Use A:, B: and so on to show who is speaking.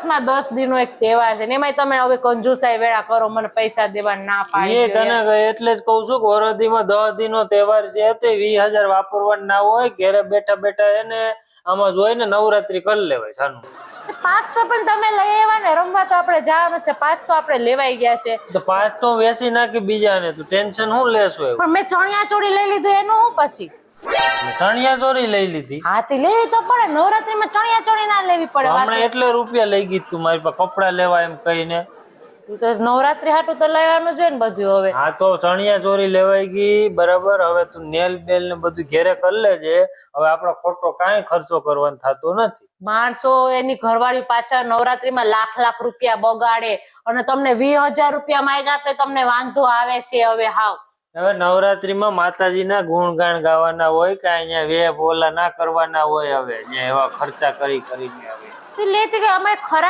A: વર્ષમાં 10 દિનનો એક તહેવાર છે ને એમાંય તમે હવે કંજુસાઈ વેળા કરો, મને પૈસા દેવા ના પાડી
B: એ તને એટલે જ કઉ છું કે વરદીમાં 10 દિનનો તહેવાર છે તે 20,000 વાપરવા ના હોય, ઘેરે બેઠા બેઠા એને આમાં જોઈ ને નવરાત્રી કરી લેવાય સાનું.
A: પાસ તો પણ તમે લઈ આવ્યા ને, રમવા તો આપણે જવાનું છે, પાસ તો આપણે લેવાઈ ગયા છે.
B: તો 5 તો વેચી નાખી બીજાને, તું ટેન્શન શું લેશું?
A: પણ મેં ચણિયા ચોળી લઈ લીધું એનું હું પછી?
B: ચણિયા ચોરી લઈ લીધી?
A: હા તે લેવી તો પડે, નવરાત્રીમાં ચણિયા ચોળી ના લેવી પડે?
B: હમણાં એટલે રૂપિયા લઈ ગઈ તું મારી પાસે કપડા લેવા એમ કહીને.
A: તો નવરાત્રી હાટું તો લેવાનું જોઈએ ને બધું. હવે
B: હા તો ચણિયા ચોરી લેવાઈ ગઈ બરાબર. હવે તું નેલ બેલ ને બધું ઘેરે કરી લેજે. હવે આપણો ખોટો કાંઈ ખર્ચો કરવાનો થતો નથી.
A: માણસો એની ઘરવાળી પાછળ નવરાત્રીમાં લાખ રૂપિયા બગાડે અને તમને 20,000 રૂપિયા માંગ્યા તો તમને વાંધો આવે છે. હવે હાવ
B: હવે નવરાત્રીમાં માતાજીના ગુણગાન ગાવાના હોય કે અહીંયા વે બોલા ના કરવાના હોય. હવે એવા ખર્ચા કરીને હવે
A: તું લેતી કે અમે ખરા